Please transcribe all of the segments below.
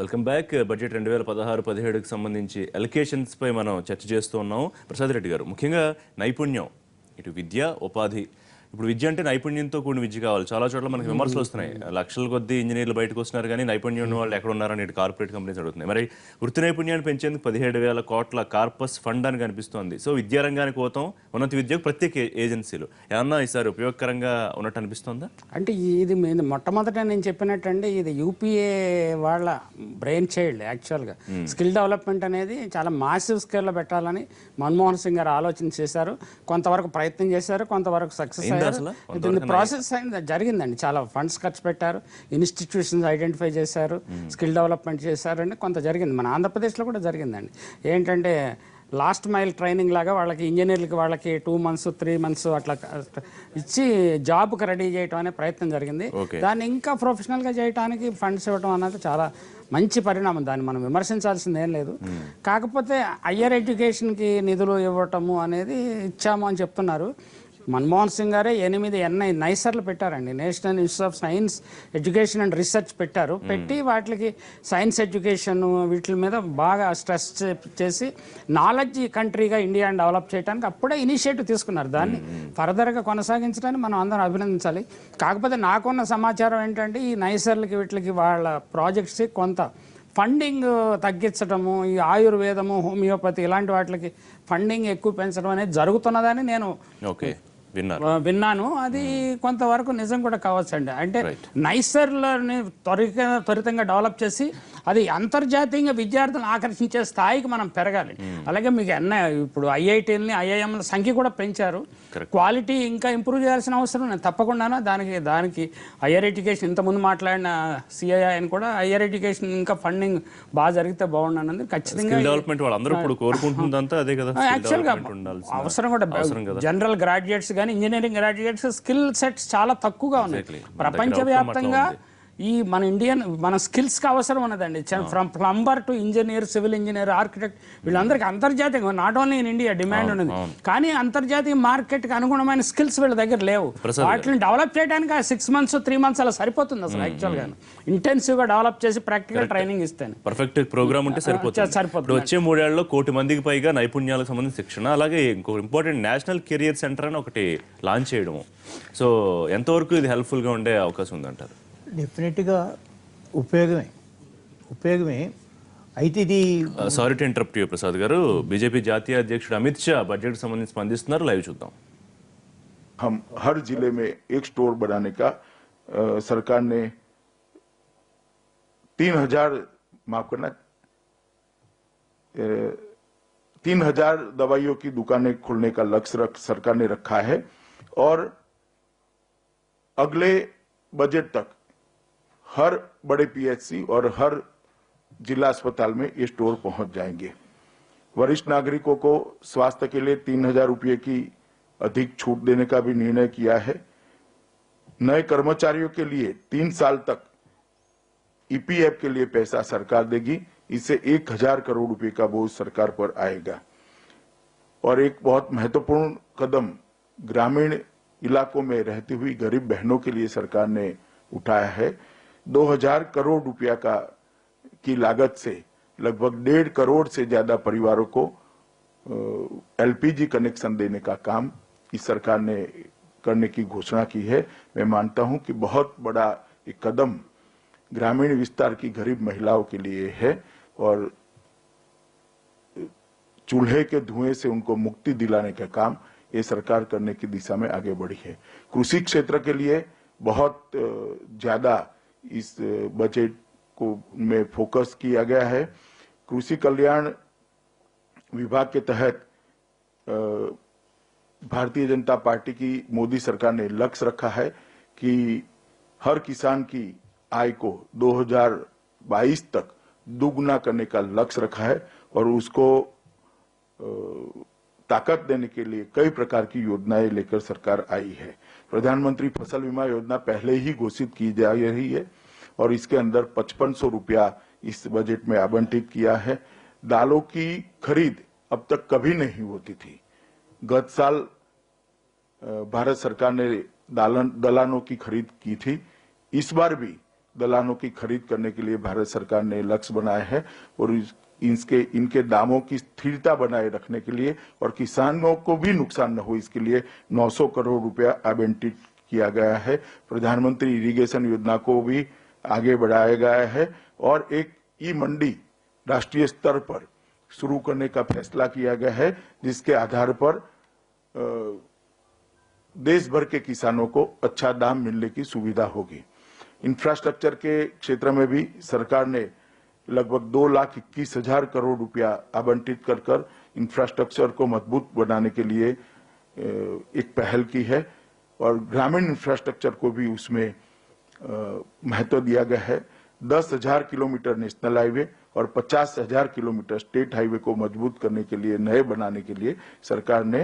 Welcome back. Budget 2016-17కి సంబంధించి allocations పై మనం చర్చ చేస్తూ ఉన్నాం. ప్రసాద్ రెడ్డి గారు, ముఖ్యంగా నైపుణ్యం, ఇటు విద్య, ఉపాధి. ఇప్పుడు విద్య అంటే నైపుణ్యంతో కూడిన విద్య కావాలి. చాలా చోట్ల మనకి విమర్శలు వస్తున్నాయి. లక్షల కొద్దీ ఇంజనీర్లు బయటకు వస్తున్నారు, కానీ నైపుణ్యం ఉన్న వాళ్ళు ఎక్కడ ఉన్నారని ఇటు కార్పొరేట్ కంపెనీస్ అడుగుతున్నాయి. మరి వృత్తి నైపుణ్యాన్ని పెంచేందుకు 17,000 కోట్ల కార్పస్ ఫండ్ అని కనిపిస్తోంది. సో విద్యారంగానికి పోతాం, ఉన్నత విద్యకు ప్రత్యేక ఏజెన్సీలు ఏమన్నా ఈసారి ఉపయోగకరంగా ఉన్నట్టు అనిపిస్తుందా? అంటే ఇది మొట్టమొదట నేను చెప్పినట్టండి, ఇది యూపీఏ వాళ్ళ బ్రెయిన్ చైల్డ్. యాక్చువల్గా స్కిల్ డెవలప్మెంట్ అనేది చాలా మాసివ్ స్కేల్లో పెట్టాలని మన్మోహన్ సింగ్ గారు ఆలోచన చేశారు. కొంతవరకు ప్రయత్నం చేశారు, కొంతవరకు సక్సెస్ అయ్యారు. ప్రాసెస్ జరిగిందండి. చాలా ఫండ్స్ ఖర్చు పెట్టారు, ఇన్స్టిట్యూషన్స్ ఐడెంటిఫై చేశారు, స్కిల్ డెవలప్మెంట్ చేశారండి. కొంత జరిగింది, మన ఆంధ్రప్రదేశ్లో కూడా జరిగిందండి. ఏంటంటే లాస్ట్ మైల్ ట్రైనింగ్ లాగా వాళ్ళకి ఇంజనీర్లకి వాళ్ళకి 2 months 3 months అట్లా ఇచ్చి జాబ్కి రెడీ చేయడం అనే ప్రయత్నం జరిగింది. దాన్ని ఇంకా ప్రొఫెషనల్గా చేయడానికి ఫండ్స్ ఇవ్వడం అన్నది చాలా మంచి పరిణామం. దాన్ని మనం విమర్శించాల్సింది ఏం లేదు. కాకపోతే హయ్యర్ ఎడ్యుకేషన్కి నిధులు ఇవ్వటము అనేది ఇచ్చాము అని చెప్తున్నారు. మన్మోహన్ సింగ్ గారే 8 నైసర్లు పెట్టారండి, national institute of science education and research పెట్టారు. పెట్టి వాటికి సైన్స్ ఎడ్యుకేషన్ వీటి మీద బాగా స్ట్రెస్ చేసి నాలెడ్జ్ కంట్రీగా ఇండియాని డెవలప్ చేయడానికి అప్పుడే ఇనిషియేటివ్ తీసుకున్నారు. దాన్ని ఫర్దర్గా కొనసాగించడానికి మనం అందరం అభినందించాలి. కాకపోతే నాకున్న సమాచారం ఏంటంటే ఈ నైసర్లకి వీటికి వాళ్ళ ప్రాజెక్ట్స్కి కొంత ఫండింగ్ తగ్గించడము, ఈ ఆయుర్వేదము, హోమియోపతి ఇలాంటి వాటికి ఫండింగ్ ఎక్కువ పెంచడం అనేది జరుగుతున్నదని నేను విన్నాను. అది కొంతవరకు నిజం కూడా కావచ్చండి. అంటే నైసర్లని త్వరితంగా డెవలప్ చేసి అది అంతర్జాతీయంగా విద్యార్థులను ఆకర్షించే స్థాయికి మనం పెరగాలి. అలాగే మీకు ఇప్పుడు ఐఐటీలని ఐఐఎంల సంఖ్య కూడా పెంచారు. క్వాలిటీ ఇంకా ఇంప్రూవ్ చేయాల్సిన అవసరం నేను తప్పకుండాను. దానికి హయ్యర్ ఎడ్యుకేషన్ ఇంతకుముందు మాట్లాడిన సిఐఐ అని కూడా హయ్యర్ ఎడ్యుకేషన్ ఇంకా ఫండింగ్ బాగా జరిగితే బాగుండన్నది ఖచ్చితంగా యాక్చువల్గా అవసరం కూడా. జనరల్ గ్రాడ్యుయేట్స్ కానీ ఇంజనీరింగ్ గ్రాడ్యుయేట్స్ స్కిల్ సెట్స్ చాలా తక్కువగా ఉన్నాయి ప్రపంచవ్యాప్తంగా. మన స్కిల్స్కి అవసరం ఉన్నదండి. From plumber to engineer, civil engineer, architect వీళ్ళందరికీ అంతర్జాతీయంగా, not only in India demand ఉన్నది. కానీ అంతర్జాతీయ మార్కెట్కి అనుగుణమైన స్కిల్స్ వీళ్ళ దగ్గర లేవు. వాటిని డెవలప్ చేయడానికి 6 months 3 months అలా సరిపోతుంది అసలు. యాక్చువల్గా ఇంటెన్సివ్గా డెవలప్ చేసి ప్రాక్టికల్ ట్రైనింగ్ ఇస్తాను. పర్ఫెక్ట్ ప్రోగ్రామ్ ఉంటే సరిపోతుంది. వచ్చే 3 ఏళ్లలో 1 కోటి మందికి పైగా నైపుణ్యాలకు సంబంధించిన శిక్షణ, అలాగే ఇంకో ఇంపార్టెంట్ నేషనల్ కెరియర్ సెంటర్ అని ఒకటి లాంచ్ చేయడం. సో ఎంతవరకు ఇది హెల్ప్ఫుల్గా ఉండే అవకాశం ఉందంటారు? డెఫినెట్గా ఉపయోగమే. అయితే ఇది sorry to interrupt you Prasad గారు, బీజేపీ జాతీయ అధ్యక్షుడు అమిత్ షా బడ్జెట్ సంబంధించి స్పందిస్తున్నారు. లైవ్ చూద్దాం. हम हर जिले में एक स्टोर बनाने का सरकार ने 3,000 दवाइयों की दुकानें खोलने का लक्ष्य सरकार ने रखा है और अगले बजट तक हर बड़े पीएचसी और हर जिला अस्पताल में ये स्टोर पहुंच जाएंगे। वरिष्ठ नागरिकों को स्वास्थ्य के लिए 3,000 रुपये की अधिक छूट देने का भी निर्णय किया है। नए कर्मचारियों के लिए 3 साल तक ईपीएफ के लिए पैसा सरकार देगी। इससे 1,000 करोड़ रुपए का बोझ सरकार पर आएगा। और एक बहुत महत्वपूर्ण कदम ग्रामीण इलाकों में रहती हुई गरीब बहनों के लिए सरकार ने उठाया है। 2,000 करोड़ रुपया की लागत से लगभग 1.5 करोड़ से ज्यादा परिवारों को एलपीजी कनेक्शन देने का काम इस सरकार ने करने की घोषणा की है। मैं मानता हूं कि बहुत बड़ा एक कदम ग्रामीण विस्तार की गरीब महिलाओं के लिए है और चूल्हे के धुएं से उनको मुक्ति दिलाने का काम ये सरकार करने की दिशा में आगे बढ़ी है। कृषि क्षेत्र के लिए बहुत ज्यादा इस बजट को में फोकस किया गया है। कृषि कल्याण विभाग के तहत भारतीय जनता पार्टी की मोदी सरकार ने लक्ष्य रखा है कि हर किसान की आय को 2022 तक दुगना करने का लक्ष्य रखा है और उसको ताकत देने के लिए कई प्रकार की योजनाएं लेकर सरकार आई है। प्रधानमंत्री फसल बीमा योजना पहले ही घोषित की जा रही है और इसके अंदर 5500 रुपया इस बजट में आवंटित किया है। दालों की खरीद अब तक कभी नहीं होती थी। गत साल भारत सरकार ने दलहनों की खरीद की थी। इस बार भी दलहनों की खरीद करने के लिए भारत सरकार ने लक्ष्य बनाया है और इनके दामों की स्थिरता बनाए रखने के लिए और किसानों को भी नुकसान न हो इसके लिए 900 करोड़ रुपया आवंटित किया गया है। प्रधानमंत्री इरिगेशन योजना को भी आगे बढ़ाया गया है और एक ई मंडी राष्ट्रीय स्तर पर शुरू करने का फैसला किया गया है, जिसके आधार पर देश भर के किसानों को अच्छा दाम मिलने की सुविधा होगी। इंफ्रास्ट्रक्चर के क्षेत्र में भी सरकार ने लगभग 2,21,000 करोड़ रुपया आवंटित कर इंफ्रास्ट्रक्चर को मजबूत बनाने के लिए एक पहल की है और ग्रामीण इंफ्रास्ट्रक्चर को भी उसमें महत्व दिया गया है। 10,000 किलोमीटर नेशनल हाईवे और 50,000 किलोमीटर स्टेट हाईवे को मजबूत करने के लिए, नए बनाने के लिए सरकार ने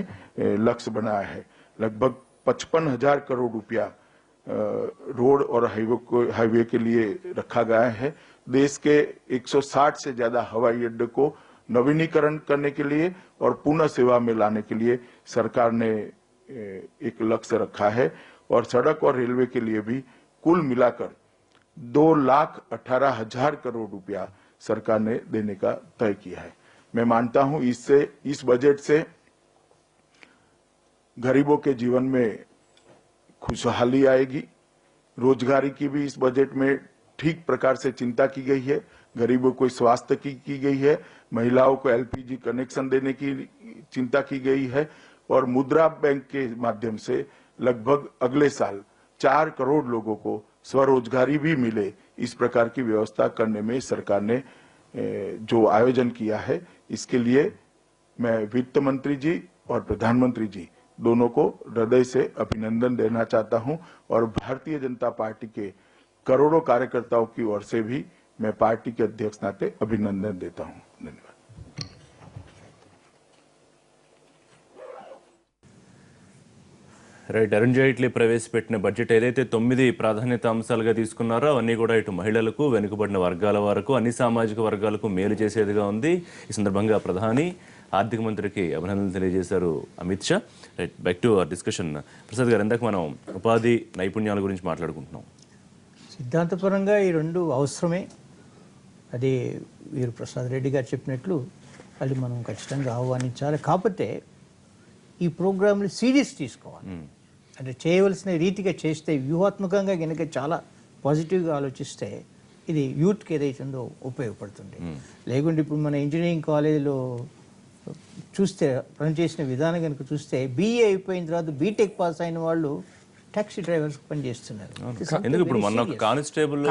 लक्ष्य बनाया है। लगभग 55,000 करोड़ रुपया रोड और हाईवे के लिए रखा गया है। देश के 160 से ज्यादा हवाई अड्डे को नवीनीकरण करने के लिए और पुनः सेवा में लाने के लिए सरकार ने एक लक्ष्य रखा है और सड़क और रेलवे के लिए भी कुल मिलाकर 2,18,000 करोड़ रुपया सरकार ने देने का तय किया है। मैं मानता हूं इस बजट से गरीबों के जीवन में खुशहाली आएगी। रोजगारी की भी इस बजट में ठीक प्रकार से चिंता की गई है। गरीबों को स्वास्थ्य की गई है, महिलाओं को एलपीजी कनेक्शन देने की चिंता की गई है और मुद्रा बैंक के माध्यम से लगभग अगले साल 4 करोड़ लोगों को स्वरोजगारी भी मिले, इस प्रकार की व्यवस्था करने में सरकार ने जो आयोजन किया है, इसके लिए मैं वित्त मंत्री जी और प्रधानमंत्री जी दोनों को हृदय से अभिनंदन देना चाहता हूं और भारतीय जनता पार्टी के करोड़ों कार्यकर्ताओं की ओर से भी मैं पार्टी के अध्यक्ष नाते अभिनंदन देता हूं। धन्यवाद। రైట్, అరుణ్ జైట్లీ ప్రవేశపెట్టిన బడ్జెట్ ఏదైతే 9 ప్రాధాన్యత అంశాలుగా తీసుకున్నారో అవన్నీ కూడా ఇటు మహిళలకు, వెనుకబడిన వర్గాల వరకు, అన్ని సామాజిక వర్గాలకు మేలు చేసేదిగా ఉంది. ఈ సందర్భంగా ప్రధాని, ఆర్థిక మంత్రికి అభినందనలు తెలియజేశారు Amit Shah. Right, back to our discussion. Prasad గారు, ఇందాక మనం ఉపాధి నైపుణ్యాల గురించి మాట్లాడుకుంటున్నాం. సిద్ధాంతపరంగా ఈ రెండు అవసరమే. అది వీరు ప్రసాద్ రెడ్డి గారు చెప్పినట్లు అది మనం ఖచ్చితంగా ఆహ్వానించాలి. కాకపోతే ఈ ప్రోగ్రాంని సీరియస్ తీసుకోవాలి. అంటే చేయవలసిన రీతిగా చేస్తే, వ్యూహాత్మకంగా కనుక చాలా పాజిటివ్గా ఆలోచిస్తే ఇది యూత్కి ఏదైతే ఉందో ఉపయోగపడుతుంది. లేకుంటే ఇప్పుడు మన ఇంజనీరింగ్ కాలేజీలో చూస్తే పనిచేసిన విధానం కనుక చూస్తే, బీఏ అయిపోయిన తర్వాత బీటెక్ పాస్ అయిన వాళ్ళు టాక్సీ డ్రైవర్స్ పనిచేస్తున్నారు. ఎందుకు ఇప్పుడు మొన్న కానిస్టేబుల్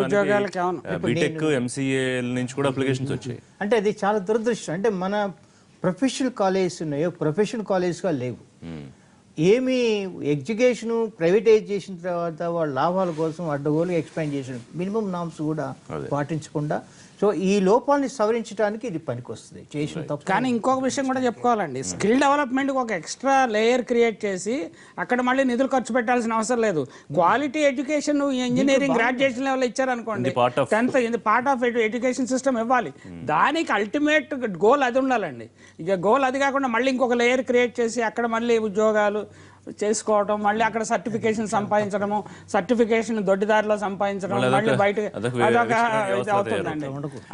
ఉద్యోగాలకి బీటెక్, ఎంసీఏ నుంచి కూడా అప్లికేషన్స్ వచ్చాయి. అంటే అది చాలా దురదృష్టం. అంటే మన ప్రొఫెషనల్ కాలేజెస్ ఉన్నాయో ప్రొఫెషనల్ కాలేజ్గా లేవు. ఏమి ఎడ్యుకేషను ప్రైవేటైజ్ చేసిన తర్వాత వాళ్ళ లాభాల కోసం అడ్డగోలుగా ఎక్స్పాండ్ చేసిన మినిమం నామ్స్ కూడా పాటించకుండా, సో ఈ లోపాన్ని సవరించడానికి ఇది పనికొస్తుంది చేసిన తప్పు. కానీ ఇంకొక విషయం కూడా చెప్పుకోవాలండి, స్కిల్ డెవలప్మెంట్కి ఒక ఎక్స్ట్రా లేయర్ క్రియేట్ చేసి అక్కడ మళ్ళీ నిధులు ఖర్చు పెట్టాల్సిన అవసరం లేదు. Quality education engineering graduation level ఇచ్చారనుకోండి, 10th part of education system ఇవ్వాలి. దానికి అల్టిమేట్ గోల్ అది ఉండాలండి. ఇక గోల్ అది కాకుండా మళ్ళీ ఇంకొక లేయర్ క్రియేట్ చేసి అక్కడ మళ్ళీ ఉద్యోగాలు చేసుకోవడం, మళ్ళీ అక్కడ సర్టిఫికేషన్ సంపాదించడము, సర్టిఫికేషన్ దొడ్డిదారిలో సంపాదించడం, మళ్ళీ బయట అవుతుందండి.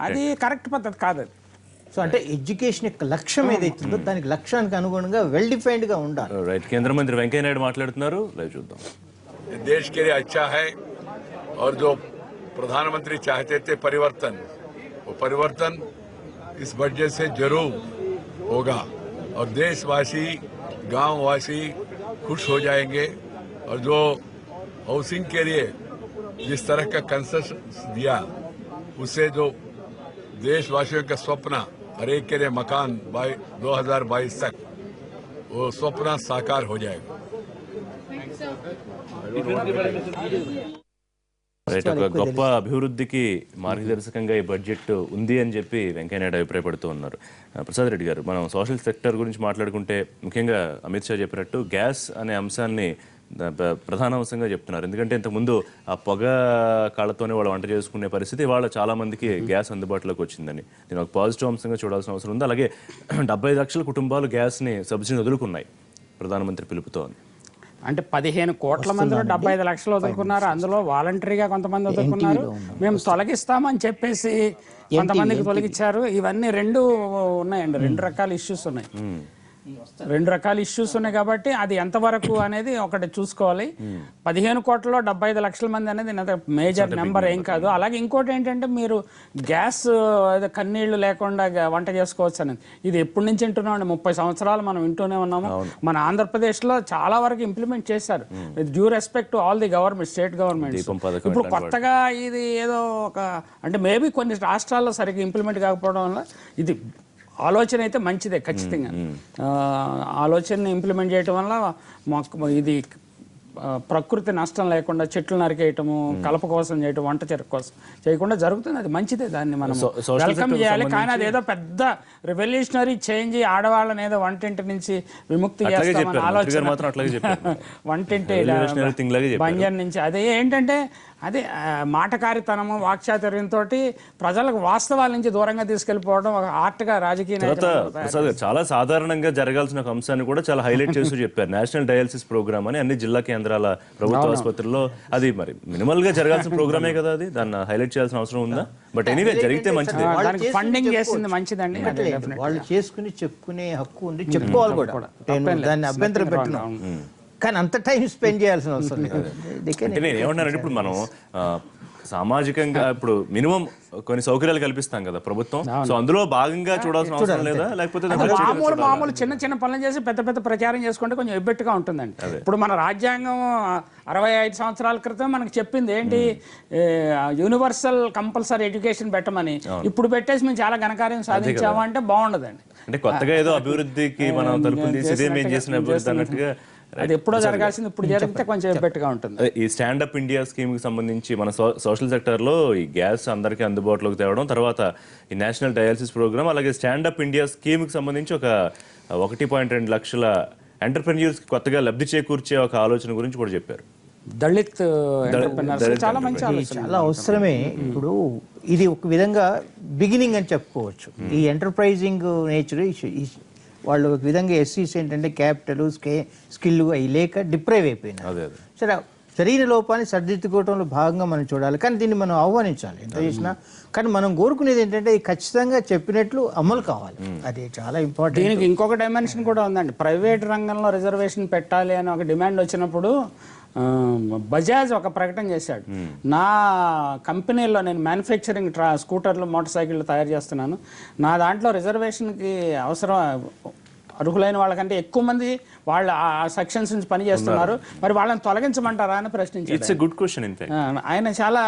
అది కరెక్ట్ పద్ధతి కాదు. సో అంటే ఎడ్యుకేషన్ యొక్క లక్ష్యం ఏదైతుందో దానికి లక్ష్యానికి అనుగుణంగా వెల్ డిఫైన్డ్ గా ఉండాలి. రైట్, కేంద్ర మంత్రి వెంకయ్య నాయుడు మాట్లాడుతున్నారు, లైవ్ చూద్దాం. देश के लिए अच्छा है और जो प्रधानमंत्री चाहते थे परिवर्तन, वो परिवर्तन इस बजट से जरूर होगा और देशवासी, गांववासी खुश हो जाएंगे। और जो हाउसिंग के लिए जिस तरह का कंसेशन दिया, उससे जो देशवासियों का स्वप्न, हर एक के लिए मकान 2022 तक, वो स्वप्न साकार हो जाएगा. రైట్, ఒక గొప్ప అభివృద్ధికి మార్గదర్శకంగా ఈ బడ్జెట్ ఉంది అని చెప్పి వెంకయ్యనాయుడు అభిప్రాయపడుతూ ఉన్నారు. ప్రసాద్ రెడ్డి గారు, మనం సోషల్ సెక్టర్ గురించి మాట్లాడుకుంటే ముఖ్యంగా అమిత్ షా చెప్పినట్టు గ్యాస్ అనే అంశాన్ని ప్రధాన అంశంగా చెప్తున్నారు. ఎందుకంటే ఇంతకుముందు ఆ పొగ కాళ్ళతోనే వాళ్ళు వంట చేసుకునే పరిస్థితి వాళ్ళ చాలా మందికి గ్యాస్ అందుబాటులోకి వచ్చిందని దీని ఒక పాజిటివ్ అంశంగా చూడాల్సిన అవసరం ఉంది. అలాగే 75 లక్షల కుటుంబాలు గ్యాస్ని సబ్సిడీ వదులుకున్నాయి ప్రధానమంత్రి పిలుపుతో. అంటే 15 కోట్ల మందిలో 75 లక్షలు వదులుకున్నారు. అందులో వాలంటరీగా కొంతమంది వదులుకున్నారు. మేము తొలగిస్తామని చెప్పేసి కొంతమందికి తొలగించారు. ఇవన్నీ రెండు ఉన్నాయండి, రెండు రకాల ఇష్యూస్ ఉన్నాయి. కాబట్టి అది ఎంతవరకు అనేది ఒకటి చూసుకోవాలి. 15 కోట్లలో 75 లక్షల మంది అనేది మేజర్ నెంబర్ ఏం కాదు. అలాగే ఇంకోటి ఏంటంటే మీరు గ్యాస్ కన్నీళ్లు లేకుండా వంట చేసుకోవచ్చు అనేది ఇది ఎప్పటి నుంచి వింటున్నాం, 30 సంవత్సరాలు మనం వింటూనే ఉన్నాము. మన ఆంధ్రప్రదేశ్లో చాలా వరకు ఇంప్లిమెంట్ చేశారు, with due respect to all the government, state government. ఇప్పుడు కొత్తగా ఇది ఏదో ఒక అంటే మేబీ కొన్ని రాష్ట్రాల్లో సరిగ్గా ఇంప్లిమెంట్ కాకపోవడం వల్ల ఇది ఆలోచన అయితే మంచిదే ఖచ్చితంగా. ఆలోచనని ఇంప్లిమెంట్ చేయటం వల్ల మాకు ఇది ప్రకృతి నష్టం లేకుండా చెట్లు నరికేయటము, కలప కోసం చేయటం, వంట చెరకు కోసం చేయకుండా జరుగుతుంది. అది మంచిదే, దాన్ని మనం వెల్కమ్ చేయాలి. కానీ అది ఏదో పెద్ద రెవల్యూషనరీ చేంజ్, ఆడవాళ్ళని ఏదో వంటింటి నుంచి విముక్తి చేస్తామని ఆలోచన, వంటింటి బంజర్ నుంచి అదే ఏంటంటే అదే మాటకారితనము, వాక్చాతుర్యంతో ప్రజలకు వాస్తవాల నుంచి దూరంగా తీసుకెళ్లిపోవడం ఒక ఆర్ట్గా రాజకీయ చాలా సాధారణంగా జరగాల్సిన ఒక అంశాన్ని కూడా చాలా హైలైట్ చేస్తూ చెప్పారు. నేషనల్ డయాలసిస్ ప్రోగ్రామ్ అని అన్ని జిల్లా కేంద్రాల ప్రభుత్వ ఆసుపత్రుల్లో అది మరి మినిమల్ గా జరగాల్సిన ప్రోగ్రామే కదా, అది దాన్ని హైలైట్ చేయాల్సిన అవసరం ఉందా? బట్ ఎనీవే జరిగితే మంచిది, ఫండింగ్ చేసింది మంచిదండి. వాళ్ళు చేసుకుని చెప్పుకునే హక్కు ఉంది, చెప్పుకోవాలి కూడా, దాన్ని అభ్యంతరం పెట్టినాం. కానీ అంత టైం స్పెండ్ చేయాల్సిన అవసరం లేదు. నేను ఏమన్నానంటే ఇప్పుడు మనం సామాజికంగా ఇప్పుడు మినిమం కొన్ని సౌకర్యాలు కల్పిస్తాం కదా ప్రభుత్వం, సో అందులో భాగంగా చూడాల్సిన అవసరం లేదా? లేకపోతే మామూలు చిన్న చిన్న పనులు చేసి పెద్ద పెద్ద ప్రచారం చేసుకుంటే కొంచెం ఎబ్బెట్టుగా ఉంటుందండి. ఇప్పుడు మన రాజ్యాంగం 65 సంవత్సరాల క్రితం మనకు చెప్పింది ఏంటి, యూనివర్సల్ కంపల్సరీ ఎడ్యుకేషన్ పెట్టమని. ఇప్పుడు పెట్టేసి మేము చాలా ఘనకార్యం సాధించాము అంటే బాగుండదండి. అంటే కొత్తగా ఏదో అభివృద్ధికి మనం తలుపులు తీసి ఇదే మేము చేసిన అభివృద్ధి అన్నట్టుగా అది ఎప్పుడో జరగాల్సింది ఇప్పుడు జరిగితే కొంచెం ఎబ్బెట్టుగా ఉంటుంది. ఈ స్టాండప్ ఇండియా స్కీమ్ కి సంబంధించి మన సోషల్ సెక్టర్ లో ఈ గ్యాస్ అందరికీ అందుబాటులోకి తేవడం, తర్వాత ఈ నేషనల్ డయాలసిస్ ప్రోగ్రామ్, అలాగే స్టాండప్ ఇండియా స్కీమ్ కి సంబంధించి ఒక 1.2 లక్షల ఎంటర్‌ప్రెన్యూర్స్ కి కొత్తగా లబ్ధి చేకూర్చే ఒక ఆలోచన గురించి కూడా చెప్పారు. దళిత్ చాలా మంచి ఆలోచన, చాలా అవసరమే. ఇప్పుడు ఇది ఒక విధంగా బిగినింగ్ అని చెప్పుకోవచ్చు. ఈ ఎంటర్ప్రైజింగ్ నేచర్ వాళ్ళు ఒక విధంగా ఎస్సీస్ ఏంటంటే క్యాపిటల్, స్కిల్ అవి లేక డిప్రైవ్ అయిపోయినారు. సరే, జరిగిన లోపాన్ని సరిదిద్దుకోవడంలో భాగంగా మనం చూడాలి, కానీ దీన్ని మనం ఆహ్వానించాలి ఎంత చేసినా. కానీ మనం కోరుకునేది ఏంటంటే ఖచ్చితంగా చెప్పినట్లు అమలు కావాలి, అది చాలా ఇంపార్టెంట్. దీనికి ఇంకొక డైమెన్షన్ కూడా ఉందండి. ప్రైవేట్ రంగంలో రిజర్వేషన్ పెట్టాలి అని ఒక డిమాండ్ వచ్చినప్పుడు బజాజ్ ఒక ప్రకటన చేశాడు, నా కంపెనీలో నేను మ్యానుఫ్యాక్చరింగ్ స్కూటర్లు, మోటార్ సైకిళ్ళు తయారు చేస్తున్నాను, నా దాంట్లో రిజర్వేషన్కి అవసరం అర్హులైన వాళ్ళకంటే ఎక్కువ మంది వాళ్ళు ఆ సెక్షన్స్ నుంచి పని చేస్తున్నారు, మరి వాళ్ళని తొలగించమంటారా అని ప్రశ్నించారు. It's a good question. In fact ఆయన చాలా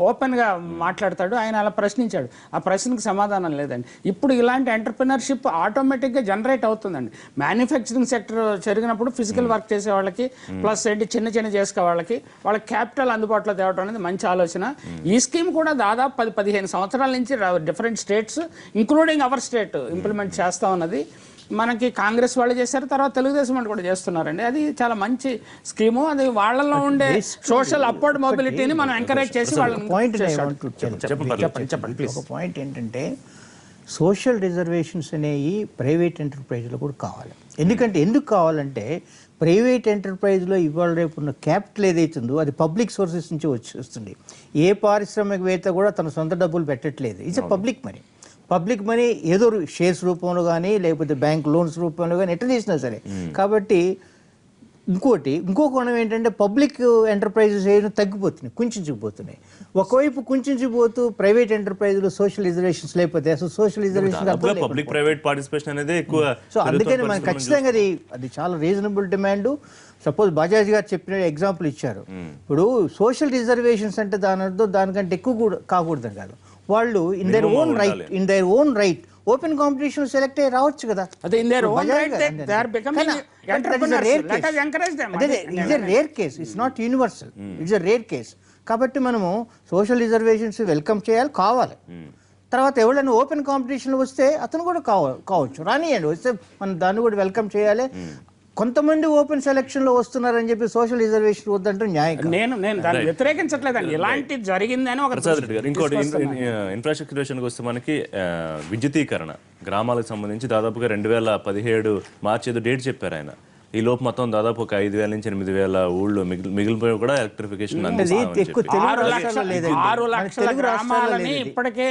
ఓపెన్గా మాట్లాడతాడు. ఆయన అలా ప్రశ్నించాడు, ఆ ప్రశ్నకు సమాధానం లేదండి. ఇప్పుడు ఇలాంటి ఎంటర్‌ప్రెన్యూర్‌షిప్ ఆటోమేటిక్గా జనరేట్ అవుతుందండి. మ్యానుఫ్యాక్చరింగ్ సెక్టర్ జరిగినప్పుడు ఫిజికల్ వర్క్ చేసే వాళ్ళకి ప్లస్ ఏంటి చిన్న చిన్న చేసుకునే వాళ్ళకి క్యాపిటల్ అందుబాటులో తేవడం అనేది మంచి ఆలోచన. ఈ స్కీమ్ కూడా దాదాపు 10-15 సంవత్సరాల నుంచి different states including our state implement చేస్తూ ఉన్నది. మనకి కాంగ్రెస్ వాళ్ళు చేశారు, తర్వాత తెలుగుదేశం వాళ్ళు కూడా చేస్తున్నారండి. అది చాలా మంచి స్కీము. అది వాళ్ళలో ఉండే సోషల్ అప్వర్డ్ మొబిలిటీని మనం ఎంకరేజ్ చేసి వాళ్ళని చెప్పండి. ఒక పాయింట్ ఏంటంటే సోషల్ రిజర్వేషన్స్ అనేవి ప్రైవేట్ ఎంటర్ప్రైజ్లో కూడా కావాలి. ఎందుకు కావాలంటే ప్రైవేట్ ఎంటర్ప్రైజ్లో ఇవాళ రేపు ఉన్న క్యాపిటల్ ఏదైతుందో అది పబ్లిక్ సోర్సెస్ నుంచి వస్తుంది. ఏ పారిశ్రామికవేత్త కూడా తన సొంత డబ్బులు పెట్టట్లేదు, ఇట్స్ పబ్లిక్ మనీ ఏదో షేర్స్ రూపంలో కానీ లేకపోతే బ్యాంక్ లోన్స్ రూపంలో కానీ ఎట్లా చేసినా సరే. కాబట్టి ఇంకో కోణం ఏంటంటే పబ్లిక్ ఎంటర్ప్రైజెస్ ఏదో తగ్గిపోతున్నాయి, కుంచుకుపోతున్నాయి. ఒకవైపు కుంచుకుపోతూ ప్రైవేట్ ఎంటర్ప్రైజ్లో సోషల్ రిజర్వేషన్స్ లేకపోతే అసలు social reservation public private participation అనేది ఎక్కువ. సో అందుకని మనం ఖచ్చితంగా అది చాలా రీజనబుల్ డిమాండ్. సపోజ్ బజాజ్ గారు చెప్పిన ఎగ్జాంపుల్ ఇచ్చారు. ఇప్పుడు సోషల్ రిజర్వేషన్స్ అంటే దాని అర్థం దానికంటే ఎక్కువ కూడా కాకూడదని కాదు, వాళ్ళు in their own right open competition select అయ్యి రావచ్చు కదా. Rare case, it's not universal, it's a rare case. కాబట్టి మనము సోషల్ రిజర్వేషన్స్ వెల్కమ్ కావాలి. తర్వాత ఎవరైనా ఓపెన్ కాంపిటీషన్ వస్తే అతను కూడా కావచ్చు, రానియండి, వస్తే మనం దాన్ని కూడా వెల్కమ్ చేయాలి. కొంతమంది ఓపెన్ సెలక్షన్ లో వస్తున్నారని చెప్పి సోషల్ రిజర్వేషన్ వద్దంటే న్యాయం. నేను దాన్ని వ్యతిరేకించట్లేదండి, ఇలాంటి జరిగిందని ఒక. ఇంకోటి ఇన్ఫ్రాస్ట్రక్చర్ విషయానికి వస్తే మనకి విద్యుతీకరణ గ్రామాలకు సంబంధించి దాదాపుగా 2017 మార్చి ఏదో డేట్ చెప్పారు ఆయన. ఈ లోపు మొత్తం దాదాపు ఒక 5,000 నుంచి 8,000 ఊళ్ళు మిగిలిపోయి కూడా ఎలక్ట్రిఫికేషన్ అందిస్తామని ఎక్కువ చెప్పి. తెలుగు 6 రాష్ట్రాల్లో లేదండి. 6 మన లక్షల తెలుగు రాష్ట్రాల్లో గ్రామాలని లేదు ఇది. ఇప్పటికే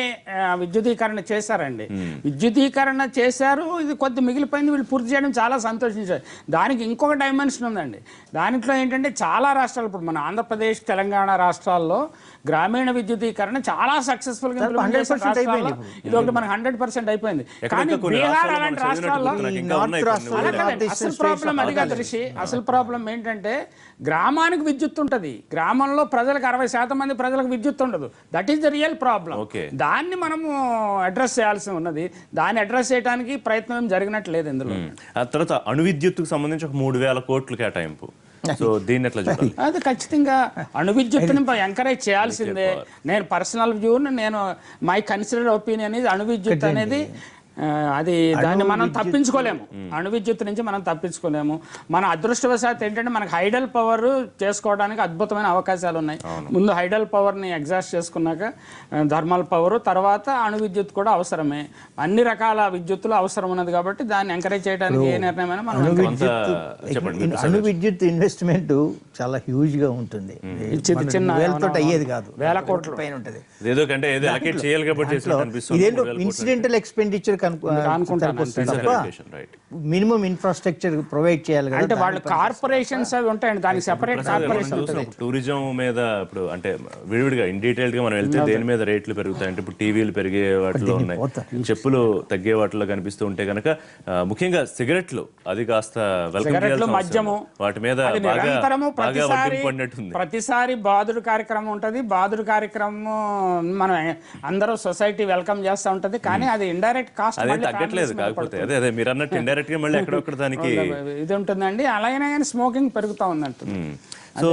విద్యుదీకరణ చేశారండి. విద్యుదీకరణ చేశారు, ఇది కొద్ది మిగిలిపోయింది, వీళ్ళు పూర్తి చేయడం చాలా సంతోషించారు. దానికి ఇంకొక డైమెన్షన్ ఉందండి. దాంట్లో ఏంటంటే చాలా రాష్ట్రాలు, ఇప్పుడు మన ఆంధ్రప్రదేశ్, తెలంగాణ రాష్ట్రాల్లో గ్రామీణ విద్యుదీకరణ చాలా సక్సెస్ఫుల్ గా implement చేసిన 100% రాష్ట్రాల్లో అయిపోయింది ఇది ఒకటి మనకు 100% అయిపోయింది. ఎక్కడెక్కడ కానీ కొన్ని బీహార్ రాష్ట్రాల్లో అలాంటి మనం రాష్ట్రాల్లో చదివినట్టు ఇంకా ఈ ఉన్నాయి నార్త్ కొన్ని రాష్ట్రాల్లో ఊళ్ళో. అలాగే అసలు States ప్రాబ్లం అది కాదు అలాగే. రిషి. అసలు ప్రాబ్లం ఏంటంటే గ్రామానికి విద్యుత్ ఉంటుంది, గ్రామంలో ప్రజలకు 60% మంది ప్రజలకు విద్యుత్ ఉండదు. That is the real problem. Okay. దాన్ని మనము అడ్రస్ చేయాల్సి ఉన్నది. దాన్ని అడ్రస్ చేయడానికి ప్రయత్నం ఏం జరిగినట్టు లేదు ఇందులో. ఆ తర్వాత అణు విద్యుత్తుకు సంబంధించి ఒక 3,000 కోట్లు కేటాయింపు. సో దీన్ని ఎట్లా చూడాలి? అది ఖచ్చితంగా అణు విద్యుత్తుని ఎంకరేజ్ చేయాల్సిందే. నేను పర్సనల్ వ్యూ, నేను మై కన్సిడర్ ఒపీనియన్ ఇది అణు విద్యుత్ అనేది అది దాన్ని మనం తప్పించుకోలేము. అణు విద్యుత్ నుంచి మనం తప్పించుకోలేము. మన అదృష్టవశాత్తు ఏంటంటే మనకు హైడల్ పవర్ చేసుకోవడానికి అద్భుతమైన అవకాశాలు ఉన్నాయి. ముందు హైడల్ పవర్ని ఎగ్జాస్ట్ చేసుకున్నాక థర్మల్ పవర్, తర్వాత అణు విద్యుత్ కూడా అవసరమే. అన్ని రకాల విద్యుత్తులు అవసరం ఉన్నది కాబట్టి దాన్ని ఎంకరేజ్ చేయడానికి ఏ నిర్ణయమైనా మనం అణు విద్యుత్ ఇన్వెస్ట్మెంట్ చాలా హ్యూజ్ గా ఉంటుంది. చిన్న వేలతో అయ్యేది కాదు, వేల కోట్ల పైన ఉంటుంది. ఏదో కంటే ఏదో allocate చేయాలి కాబట్టి చేసినట్టు అనిపిస్తుంది. ఇదేంటో incidental expenditure minimum infrastructure provide చేయాలి కదా. అంటే వాళ్ళు కార్పొరేషన్స్ అవి ఉంటాయండి, దానికి సెపరేట్ కార్పొరేషన్ ఉంటుంది. టూరిజం మీద ఇప్పుడు అంటే విడివిడిగా ఇన్ డీటెయిల్డ్ గా మనం వెళ్తే దేని మీద రేట్లు పెరుగుతాయి అంటే ఇప్పుడు టీవీలు పెరిగే వాటిలో ఉన్నాయి, చెప్పులు తగ్గే వాటిలో కనిపిస్తూ ఉంటే కనుక ముఖ్యంగా సిగరెట్లు అది కాస్త సిగరెట్లు, మద్యము వాటి మీద అది బాగా నిరంతరము పడినట్టుంది. ప్రతిసారి బాదుడు కార్యక్రమం ఉంటుంది. బాదుడు కార్యక్రమం మనం అందరూ సొసైటీ వెల్కమ్ చేస్తూ ఉంటది. కానీ అది ఇండైరెక్ట్ కాస్ట్ అదే తగ్గట్లేదు. కాకపోతే అదే అదే మీరు అన్నట్టు ఇండైరెక్ట్ గా మళ్ళీ ఎక్కడొక్కడ దానికి ఇది ఉంటుందండి. అలాగైనా కానీ స్మోకింగ్ పెరుగుతూ ఉందంట. సో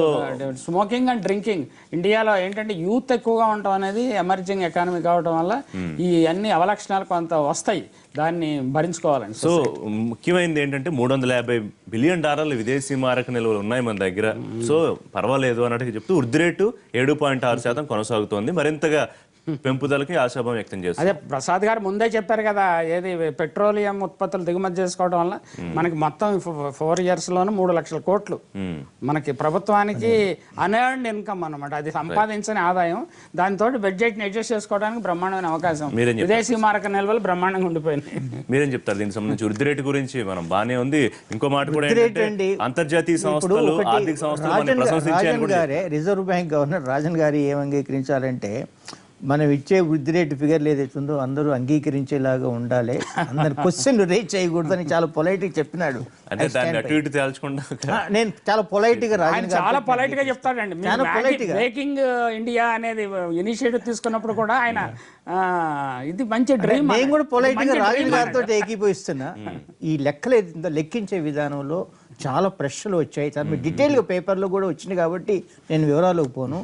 స్మోకింగ్ అండ్ డ్రింకింగ్ ఇండియాలో ఏంటంటే యూత్ ఎక్కువగా ఉండటం అనేది ఎమర్జింగ్ ఎకానమీ కావడం వల్ల ఈ అన్ని అవలక్షణాలు కొంత వస్తాయి, దాన్ని భరించుకోవాలండి. సో ముఖ్యమైనది ఏంటంటే $350 బిలియన్ విదేశీ మారక నిల్వలు ఉన్నాయి మన దగ్గర. సో పర్వాలేదు అన్నట్టుగా చెప్తూ వృద్ధి రేటు 7.6% కొనసాగుతోంది. మరింతగా పెంపుదలకి ఆశాభావం వ్యక్తం చేస్తారు. అదే ప్రసాద్ గారు ముందే చెప్పారు కదా, ఏది పెట్రోలియం ఉత్పత్తులు దిగుమతి చేసుకోవడం వల్ల మనకి మొత్తం 4 years లోనూ 3 లక్షల కోట్లు మనకి ప్రభుత్వానికి అన్ఎర్న్డ్ ఇన్కమ్ అన్నమాట. అది సంపాదించని ఆదాయం. దాంతో బడ్జెట్ ని అడ్జస్ట్ చేసుకోవడానికి బ్రహ్మాండమైన అవకాశం. విదేశీ మారక నిల్వలు బ్రహ్మాండంగా ఉండిపోయినాయి. మీరేం చెప్తారు దీనికి సంబంధించి? వృద్ధి రేటు గురించి మనం బాగానే ఉంది. ఇంకో మాట కూడా ఏంటంటే అంతర్జాతీయ సంస్థలు, ఆర్థిక సంస్థలు, రిజర్వ్ బ్యాంక్ గవర్నర్ రాజన్ గారు ఏం అంగీకరించాలంటే మనం ఇచ్చే వృద్ధి రేటు ఫిగర్లు ఏదైతుందో అందరూ అంగీకరించేలాగా ఉండాలి, అందరు క్వశ్చన్ రేజ్ చేయకూడదని చాలా పొలైట్ గా చెప్పినాడు. నేను చాలా పొలైట్ గా చాలా పొలైట్ గా చెప్తాడండి. బ్రేకింగ్ ఇండియా అనేది ఇనిషియేటివ్ తీసుకున్నప్పుడు కూడా ఆయన ఇది మంచి డ్రీమ్. నేను కూడా పొలైట్ గా రాజన్ గారితో ఏకీభవిస్తున్నా. ఈ లెక్కలు ఏదైతుందో లెక్కించే విధానంలో చాలా ప్రశ్నలు వచ్చాయి. చాలా డీటెయిల్ గా పేపర్లో కూడా వచ్చినాయి కాబట్టి నేను వివరాలకు పోను.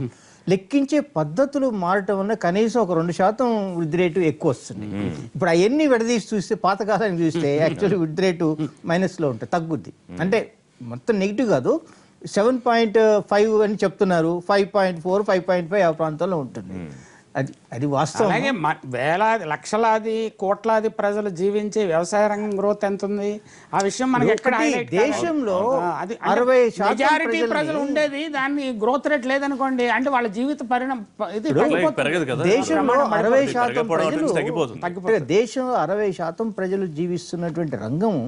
లెక్కించే పద్ధతులు మారటం వల్ల కనీసం ఒక 2% వృద్ధి రేటు ఎక్కువ వస్తుంది. ఇప్పుడు అవన్నీ విడదీసి చూస్తే పాతకాలానికి చూస్తే యాక్చువల్లీ వృద్ధి రేటు మైనస్లో ఉంటుంది, తగ్గుద్ది. అంటే మొత్తం నెగిటివ్ కాదు, 7.5 అని చెప్తున్నారు, 5.4, 5.5 ఆ ప్రాంతంలో ఉంటుంది. అది వాస్తవం. అలాగే వేలాది లక్షలాది కోట్లాది ప్రజలు జీవించే వ్యవసాయ రంగం గ్రోత్ ఎంత ఉంది ఆ విషయం మనకి ఎక్కడ దేశంలో 60% మెజారిటీ ప్రజలు ఉండేది, దాన్ని గ్రోత్ రేట్ లేదనుకోండి అంటే వాళ్ళ జీవిత పరిణామం దేశంలో 60% ప్రజలు దేశంలో 60% ప్రజలు జీవిస్తున్నటువంటి రంగం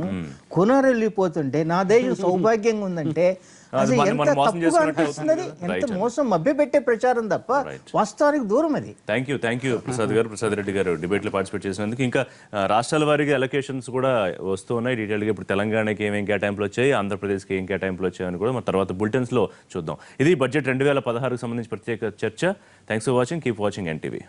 కొనరెళ్ళిపోతుంటే నా దేశం సౌభాగ్యంగా ఉందంటే ఎంత తప్పుగా అనిపిస్తున్నది, ఎంత మోసం మభ్యపెట్టే ప్రచారం తప్ప వాస్తవానికి దూరం అది. థ్యాంక్ యూ ప్రసాద్ గారు, ప్రసాద్ రెడ్డి గారు డిబేట్లో పార్టిసిపేట్ చేసినందుకు. ఇంకా రాష్ట్రాల వారీగా ఎలకేషన్స్ కూడా వస్తూ ఉన్నాయి డీటెయిల్గా. ఇప్పుడు తెలంగాణకి ఏమేం కేటాయింపులు వచ్చాయి, ఆంధ్రప్రదేశ్కి ఏం కేటాయింపులు వచ్చాయని కూడా మన తర్వాత బులెటిన్స్లో చూద్దాం. ఇది బడ్జెట్ 2016కు సంబంధించి ప్రత్యేక చర్చ. Thanks for watching. Keep watching NTV.